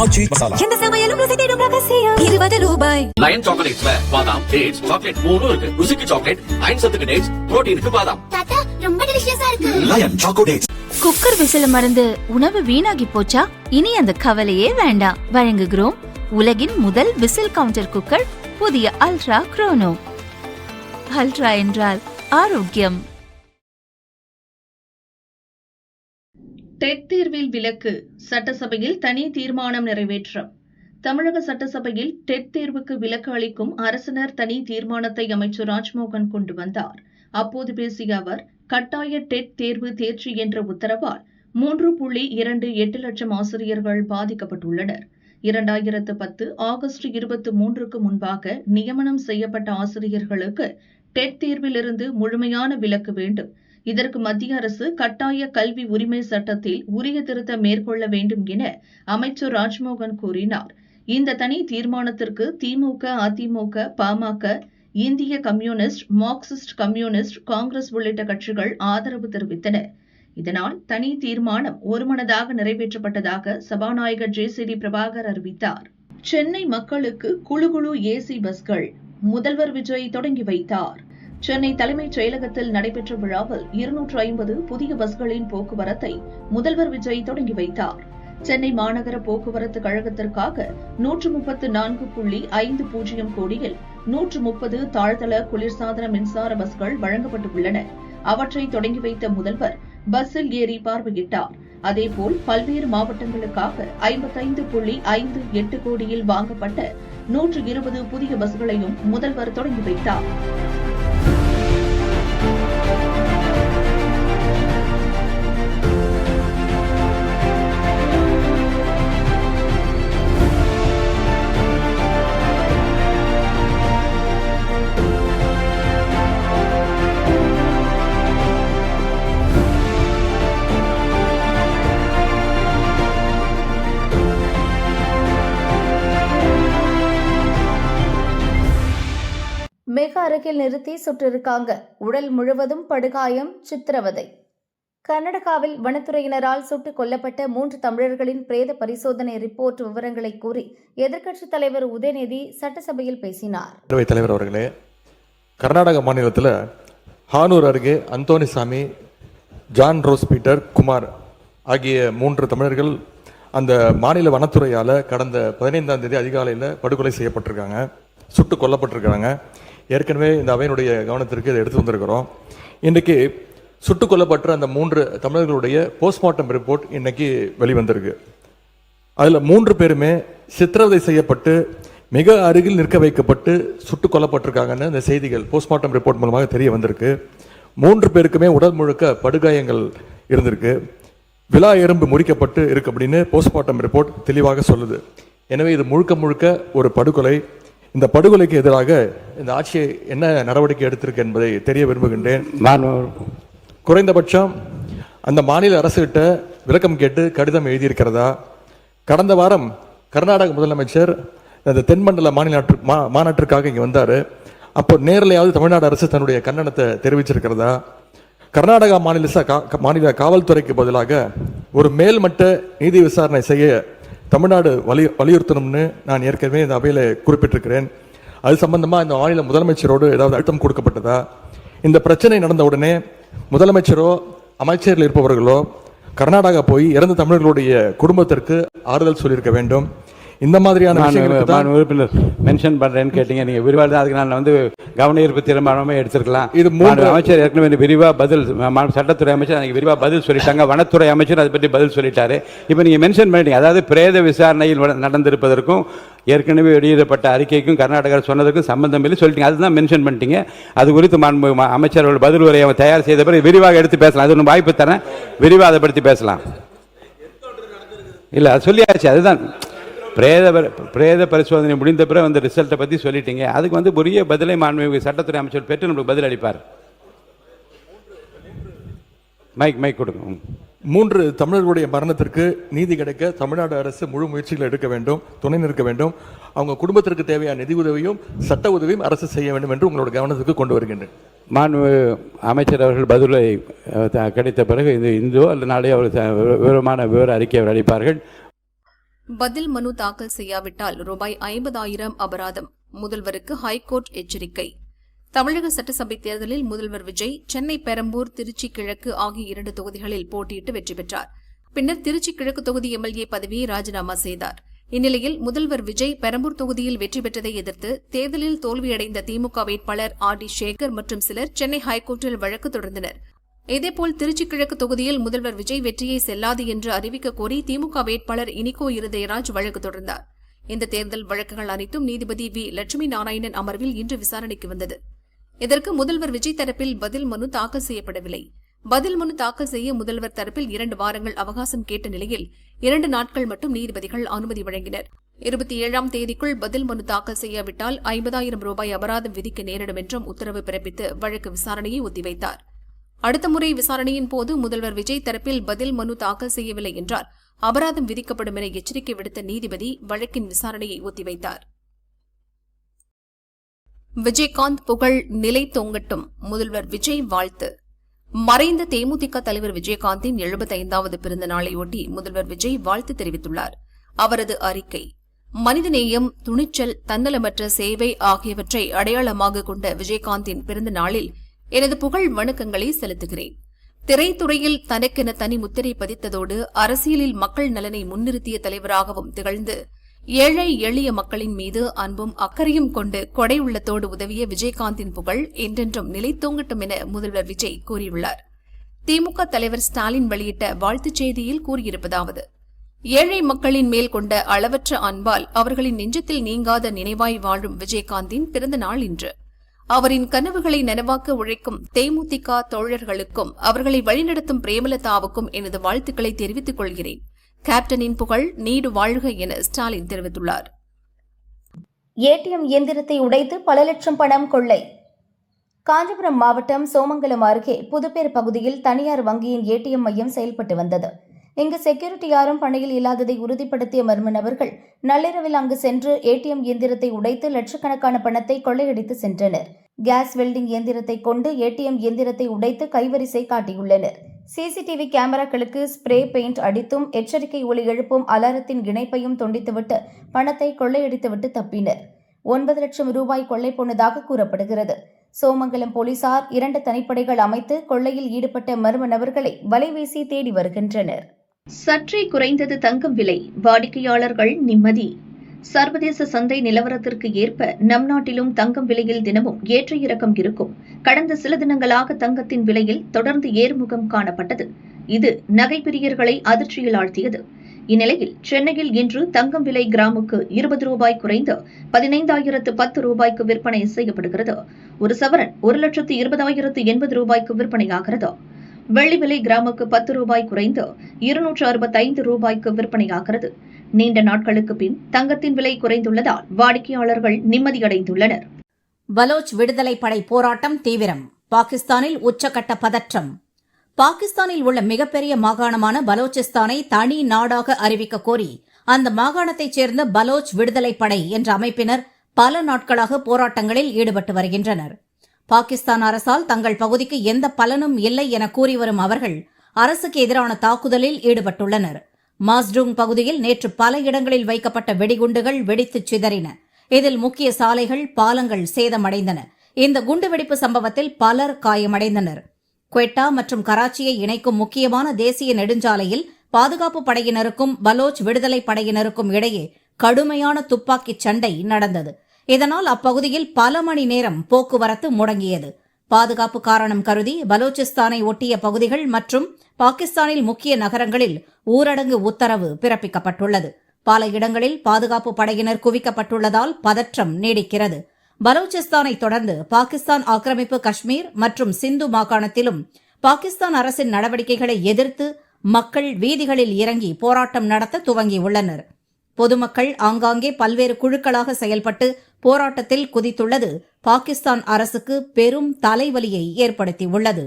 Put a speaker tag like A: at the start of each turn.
A: ஆச்சி மசாலா.
B: எந்த சமையலும் ருசி தேடும் ரகசியம் 20 ரூபாய்.
C: லயன் சாக்லேட்ஸ்ல பாதாம், டேட்ஸ், சாக்லேட் மூணும் இருக்கு. ருசிக்கு சாக்லேட், அயன் சத்துக்கு டேட்ஸ், புரோட்டீனுக்கு பாதாம்.
D: தாத்தா ரொம்ப டெலிஷியஸா இருக்கு.
A: Lion Choco Dates.
E: Cooker whistle மறந்து உணவு வீணாகி போச்சா? இனி அந்த கவலையே வேண்டாம். வழங்குகிறோம் உலகின் முதல் விசில் கவுண்டர் குக்கர், புதிய அல்ட்ரா குரோனோ. அல்ட்ரா என்றால் ஆரோக்கியம்.
F: டெட் தேர்வில் விலக்கு, சட்டசபையில் தனி தீர்மானம் நிறைவேற்றம். தமிழக சட்டசபையில் டெட் தேர்வுக்கு விலக்கு அளிக்கும் அரசினர் தனி தீர்மானத்தை அமைச்சர் ராஜ்மோகன் கொண்டு வந்தார். அப்போது பேசிய அவர், கட்டாய டெட் தேர்வு தேர்ச்சி என்ற உத்தரவால் 3.28 லட்சம் ஆசிரியர்கள் பாதிக்கப்பட்டுள்ளனர். 2010 ஆகஸ்ட் 23க்கு முன்பாக நியமனம் செய்யப்பட்ட ஆசிரியர்களுக்கு டெட் தேர்விலிருந்து முழுமையான விலக்கு வேண்டும். இதற்கு மத்திய அரசு கட்டாய கல்வி உரிமை சட்டத்தில் உரிய திருத்தம் மேற்கொள்ள வேண்டும் என அமைச்சர் ராஜ்மோகன் கூறினார். இந்த தனி தீர்மானத்திற்கு திமுக, அதிமுக, பாமக, இந்திய கம்யூனிஸ்ட், மார்க்சிஸ்ட் கம்யூனிஸ்ட், காங்கிரஸ் உள்ளிட்ட கட்சிகள் ஆதரவு தெரிவித்தன. இதனால் தனி தீர்மானம் ஒருமனதாக நிறைவேற்றப்பட்டதாக சபாநாயகர் ஜே.சி.டி. பிரபாகர் அறிவித்தார். சென்னை மக்களுக்கு குழு குழு ஏசி பஸ்கள் முதல்வர் விஜய் தொடங்கி வைத்தார். சென்னை தலைமைச் செயலகத்தில் நடைபெற்ற விழாவில் 250 புதிய பஸ்களின் போக்குவரத்தை முதல்வர் விஜய் தொடங்கி வைத்தார். சென்னை மாநகர போக்குவரத்து கழகத்திற்காக 134.50 கோடியில் 130 தாழ்தள குளிர்சாதன மின்சார பஸ்கள் வழங்கப்பட்டுள்ளன. அவற்றை தொடங்கி வைத்த முதல்வர் பஸ்ஸில் ஏறி பார்வையிட்டார். அதேபோல் பல்வேறு மாவட்டங்களுக்காக 55.58 கோடியில் வாங்கப்பட்ட 120 புதிய பஸ்களையும் முதல்வர் தொடங்கி வைத்தார்.
G: மிக அருகில் நிறுத்தி சுட்டிருக்காங்க, உடல் முழுவதும் படுகாயம், சித்திரவதை. கர்நாடகாவில் வனத்துறையினரால் சுட்டுக் கொல்லப்பட்ட 3 தமிழர்களின் பிரேத பரிசோதனை ரிப்போர்ட் விவரங்களை கூறி எதிர்க்கட்சித் தலைவர் உதயநிதி சட்டசபையில் பேசினார்.
H: தலைவர் அவர்களே, கர்நாடக மாநிலத்தில் ஹானூர் அருகே Anthonysamy, John rose Peter, Kumar ஆகிய 3 தமிழர்கள் அந்த மாநில வனத்துறையால் கடந்த 15ஆம் தேதி அதிகாலையில் படுகொலை செய்யப்பட்டிருக்காங்க, சுட்டுக் கொல்லப்பட்டிருக்காங்க. ஏற்கனவே இந்த அவையினுடைய கவனத்திற்கு இதை எடுத்து வந்திருக்கிறோம். இன்றைக்கு சுட்டுக் கொல்லப்பட்ட அந்த 3 தமிழர்களுடைய போஸ்ட்மார்ட்டம் ரிப்போர்ட் இன்னைக்கு வெளிவந்திருக்கு. அதில் 3 பேருமே சித்திரவதை செய்யப்பட்டு மிக அருகில் நிற்க வைக்கப்பட்டு சுட்டுக் கொல்லப்பட்டிருக்காங்கன்னு இந்த செய்திகள் போஸ்ட்மார்ட்டம் ரிப்போர்ட் மூலமாக தெரிய வந்திருக்கு. 3 பேருக்குமே உடல் முழுக்க படுகாயங்கள் இருந்திருக்கு, விலா எறும்பு முறிக்கப்பட்டு இருக்கு அப்படின்னு போஸ்ட்மார்ட்டம் ரிப்போர்ட் தெளிவாக சொல்லுது. எனவே இது முழுக்க முழுக்க ஒரு படுகொலை. இந்த படுகொலைக்கு எதிராக இந்த ஆட்சியை என்ன நடவடிக்கை எடுத்திருக்கு என்பதை தெரிய விரும்புகின்றேன். குறைந்தபட்சம் அந்த மாநில அரசுகிட்ட விளக்கம் கேட்டு கடிதம் எழுதியிருக்கிறதா? கடந்த வாரம் கர்நாடக முதலமைச்சர் அந்த தென்மண்டல மாநாட்டிற்காக இங்கே வந்தார். அப்போ நேரிலையாவது தமிழ்நாடு அரசு தன்னுடைய கண்டனத்தை தெரிவிச்சிருக்கிறதா? கர்நாடகா மாநில காவல்துறைக்கு பதிலாக ஒரு மேல்மட்ட நீதி விசாரணை செய்ய தமிழ்நாடு வலியுறுத்தணும்னு நான் ஏற்கனவே இந்த அவையில் குறிப்பிட்டிருக்கிறேன். அது சம்பந்தமாக இந்த மாநில முதலமைச்சரோடு ஏதாவது அழுத்தம் கொடுக்கப்பட்டதா? இந்த பிரச்சனை நடந்த உடனே முதலமைச்சரோ அமைச்சரில் இருப்பவர்களோ கர்நாடகா போய் இறந்த தமிழர்களுடைய குடும்பத்திற்கு ஆறுதல் சொல்லியிருக்க வேண்டும். இந்த மாதிரியான
I: உறுப்பினர் மென்ஷன் பண்றேன்னு கேட்டீங்க. நீங்க விரிவாக அதுக்கு நான் கவன ஈர்ப்பு தீர்மானமே எடுத்திருக்கலாம். இது அமைச்சர் ஏற்கனவே விரிவா பதில், சட்டத்துறை அமைச்சர் விரிவா பதில் சொல்லிட்டாங்க, வனத்துறை அமைச்சர் அதை பற்றி பதில் சொல்லிட்டாரு. இப்போ நீங்க மென்ஷன் பண்ணிட்டீங்க, அதாவது பிரேத விசாரணையில் நடந்திருப்பதற்கும் ஏற்கனவே வெளியிடப்பட்ட அறிக்கைக்கும் கர்நாடகா சொன்னதற்கும் சம்பந்தம் இல்லை சொல்லிட்டீங்க. அதுதான் மென்ஷன் பண்ணிட்டீங்க. அது குறித்து அமைச்சர்கள் பதில் உரையை தயார் செய்த பிறகு விரிவாக எடுத்து பேசலாம். அது ஒன்று வாய்ப்பு தரேன், விரிவாக அதை பற்றி பேசலாம். இல்லை அது சொல்லியாச்சு. அதுதான் பிரேத பரிசோதனை முடிந்த பிறகு அந்த ரிசல்ட்டை பற்றி சொல்லிட்டீங்க. அதுக்கு உரிய பதிலை மாண்புமிகு சட்டத்துறை அமைச்சர் பெற்று நம்மளுக்கு பதில் அளிப்பார். மைக் கொடுங்க.
H: 3 தமிழர்களுடைய மரணத்திற்கு நீதி கிடைக்க தமிழ்நாடு அரசு முழு முயற்சிகளை எடுக்க வேண்டும், துணை நிற்க வேண்டும். அவங்க குடும்பத்திற்கு தேவையான நிதி உதவியும் சட்ட உதவியும் அரசு செய்ய வேண்டும் என்று உங்களோட கவனத்துக்கு கொண்டு வருகின்றேன்.
I: மாண்பு அமைச்சர் அவர்கள் பதிலை கிடைத்த பிறகு இந்தோ அல்லது நாளே அவர் விவர அறிக்கை அவர் அளிப்பார்கள்.
A: பதில் மனு தாக்கல் செய்யாவிட்டால் ரூபாய் 50,000 அபராதம். முதல்வருக்கு ஹைகோர்ட் எச்சரிக்கை. தமிழக சட்டசபை தேர்தலில் முதல்வர் விஜய் சென்னை பெரம்பூர், திருச்சி கிழக்கு ஆகிய 2 தொகுதிகளில் போட்டியிட்டு வெற்றி பெற்றார். பின்னர் திருச்சி கிழக்கு தொகுதி எம்எல்ஏ பதவியை ராஜினாமா செய்தார். இந்நிலையில் முதல்வர் விஜய் பெரம்பூர் தொகுதியில் வெற்றி பெற்றதை எதிர்த்து தேர்தலில் தோல்வியடைந்த திமுக வேட்பாளர் R.D. சேகர் மற்றும் சிலர் சென்னை ஹைகோர்ட்டில் வழக்கு தொடர்ந்தனர். இதேபோல் திருச்சி கிழக்கு தொகுதியில் முதல்வர் விஜய் வெற்றியை செல்லாது என்று அறிவிக்க கோரி திமுக வேட்பாளர் இனிகோ இருதயராஜ் வழக்கு தொடர்ந்தார். இந்த தேர்தல் வழக்குகள் அனைத்தும் நீதிபதி வி. லட்சுமி நாராயணன் அமர்வில் இன்று விசாரணைக்கு வந்தது. இதற்கு முதல்வர் விஜய் தரப்பில் பதில் மனு தாக்கல் செய்யப்படவில்லை. பதில் மனு தாக்கல் செய்ய முதல்வர் தரப்பில் 2 வாரங்கள் அவகாசம் கேட்ட நிலையில் 2 நாட்கள் மட்டும் நீதிபதிகள் அனுமதி வழங்கினர். 27ஆம் தேதிக்குள் பதில் மனு தாக்கல் செய்யாவிட்டால் 50,000 ரூபாய் அபராதம் விதிக்க நேரிடும் என்றும் உத்தரவு பிறப்பித்து வழக்கு விசாரணையை ஒத்திவைத்தார். அடுத்த முறை விசாரணையின் போது முதல்வர் விஜய் தரப்பில் பதில் மனு தாக்கல் செய்யவில்லை என்றால் அபராதம் விதிக்கப்படும் என எச்சரிக்கை விடுத்த நீதிபதி வழக்கின் விசாரணையை ஒத்திவைத்தார். விஜயகாந்த் புகழ் நிலை தொங்கட்டும், முதல்வர் விஜய் வாழ்த்து. மறைந்த தேமுதிக தலைவர் விஜயகாந்தின் 75வது பிறந்த நாளையொட்டி முதல்வர் விஜய் வாழ்த்து தெரிவித்துள்ளார். அவரது அறிக்கை: மனிதநேயம், துணிச்சல், தன்னலமற்ற சேவை ஆகியவற்றை அடையாளமாக கொண்ட விஜயகாந்தின் பிறந்த நாளில் எனது புகழ் வணக்கங்களை செலுத்துகிறேன். திரைத்துறையில் தனக்கென தனி முத்திரை பதித்ததோடு அரசியலில் மக்கள் நலனை முன்னிறுத்திய தலைவராகவும் திகழ்ந்து ஏழை எளிய மக்களின் மீது அன்பும் அக்கறையும் கொண்டு கொடை உள்ளத்தோடு உதவிய விஜயகாந்தின் புகழ் என்றென்றும் நிலைத்தோங்கட்டும் என முதல்வர் விஜய் கூறியுள்ளார். திமுக தலைவர் ஸ்டாலின் வெளியிட்ட வாழ்த்துச் செய்தியில் கூறியிருப்பதாவது: ஏழை மக்களின் மேல் கொண்ட அளவற்ற அன்பால் அவர்களின் நெஞ்சத்தில் நீங்காத நினைவாய் வாழும் விஜயகாந்தின் பிறந்த நாள் இன்று. அவரின் கனவுகளை நனவாக்க உழைக்கும் தேமுதிக தோழர்களுக்கும் அவர்களை வழிநடத்தும் பிரேமலதாவுக்கும் எனது வாழ்த்துக்களை தெரிவித்துக் கொள்கிறேன். கேப்டனின் புகழ் நீடு வாழ்க என ஸ்டாலின் தெரிவித்துள்ளார்.
G: ஏடிஎம் இயந்திரத்தை உடைத்து பல லட்சம் பணம் கொள்ளை. காஞ்சிபுரம் மாவட்டம் சோமங்கலம் அருகே புதுப்பேர் பகுதியில் தனியார் வங்கியின் ஏடிஎம் மையம் செயல்பட்டு வந்தது. இங்கு செக்யூரிட்டி யாரும் பணியில் இல்லாததை உறுதிப்படுத்திய மர்ம நபர்கள் நள்ளிரவில் அங்கு சென்று ஏடிஎம் இயந்திரத்தை உடைத்து லட்சக்கணக்கான பணத்தை கொள்ளையடித்து சென்றனர். கேஸ் வெல்டிங் இயந்திரத்தை கொண்டு ஏடிஎம் இயந்திரத்தை உடைத்து கைவரிசை காட்டியுள்ளனர். சிசிடிவி கேமராக்களுக்கு ஸ்ப்ரே பெயிண்ட் அடித்தும் எச்சரிக்கை ஒலி எழுப்பும் அலாரத்தின் இணைப்பையும் துண்டித்துவிட்டு பணத்தை கொள்ளையடித்துவிட்டு தப்பினர். 9 லட்சம் ரூபாய் கொள்ளை போனதாக கூறப்படுகிறது. சோமங்கலம் போலீசார் 2 தனிப்படைகள் அமைத்து கொள்ளையில் ஈடுபட்ட மர்ம நபர்களை வலைவீசி தேடி வருகின்றனர்.
F: சற்றே குறைந்தது தங்கம் விலை, வாடிக்கையாளர்கள் நிம்மதி. சர்வதேச சந்தை நிலவரத்திற்கு ஏற்ப நம் நாட்டிலும் தங்கம் விலையில் தினமும் ஏற்ற இறக்கம் இருக்கும். கடந்த சில தினங்களாக தங்கத்தின் விலையில் தொடர்ந்து ஏறுமுகம் காணப்பட்டது. இது நகை பிரியர்களை அதிர்ச்சியில் ஆழ்த்தியது. இந்நிலையில் சென்னையில் இன்று தங்கம் விலை கிராமுக்கு 20 ரூபாய் குறைந்து 15,010 ரூபாய்க்கு விற்பனை செய்யப்படுகிறது. ஒரு சவரன் 1,20,080 ரூபாய்க்கு விற்பனையாகிறது. வெள்ளி விலை கிராமுக்கு 10 ரூபாய் குறைந்து 265 ரூபாய்க்கு விற்பனையாகிறது. நீண்ட நாட்களுக்கு பின் தங்கத்தின் விலை குறைந்துள்ளதால் வாடிக்கையாளர்கள் நிம்மதியடைந்துள்ளனர்.
J: பலோச் விடுதலை படை போராட்டம் தீவிரம். பாகிஸ்தானில் உச்சக்கட்ட பதற்றம். பாகிஸ்தானில் உள்ள மிகப்பெரிய மாகாணமான பலோச்சிஸ்தானை தனி நாடாக அறிவிக்க கோரி அந்த மாகாணத்தைச் சேர்ந்த பலோச் விடுதலை படை என்ற அமைப்பினர் பல நாட்களாக போராட்டங்களில் ஈடுபட்டு வருகின்றனர். பாகிஸ்தான் அரசால் தங்கள் பகுதிக்கு எந்த பலனும் இல்லை என கூறி வரும் அவர்கள் அரசுக்கு எதிரான தாக்குதலில் ஈடுபட்டுள்ளனர். மாஸ்டூங் பகுதியில் நேற்று பல இடங்களில் வைக்கப்பட்ட வெடிகுண்டுகள் வெடித்துச் சிதறின. இதில் முக்கிய சாலைகள், பாலங்கள் சேதமடைந்தன. இந்த குண்டுவெடிப்பு சம்பவத்தில் பலர் காயமடைந்தனர். குவெட்டா மற்றும் கராச்சியை இணைக்கும் முக்கியமான தேசிய நெடுஞ்சாலையில் பாதுகாப்பு படையினருக்கும் பலோச் விடுதலை படையினருக்கும் இடையே கடுமையான துப்பாக்கிச் சண்டை நடந்தது. இதனால் அப்பகுதியில் பல மணி நேரம் போக்குவரத்து முடங்கியது. பாதுகாப்பு காரணம் கருதி பலோச்சிஸ்தானை ஒட்டிய பகுதிகள் மற்றும் பாகிஸ்தானில் முக்கிய நகரங்களில் ஊரடங்கு உத்தரவு பிறப்பிக்கப்பட்டுள்ளது. பல இடங்களில் பாதுகாப்பு படையினர் குவிக்கப்பட்டுள்ளதால் பதற்றம் நீடிக்கிறது. பலோச்சிஸ்தானை தொடர்ந்து பாகிஸ்தான் ஆக்கிரமிப்பு காஷ்மீர் மற்றும் சிந்து மாகாணத்திலும் பாகிஸ்தான் அரசின் நடவடிக்கைகளை எதிர்த்து மக்கள் வீதிகளில் இறங்கி போராட்டம் நடத்த துவங்கியுள்ளனர். பொதுமக்கள் ஆங்காங்கே பல்வேறு குழுக்களாக செயல்பட்டு போராட்டத்தில் குதித்துள்ளது பாகிஸ்தான் அரசுக்கு பெரும் தலைவலியை ஏற்படுத்தியுள்ளது.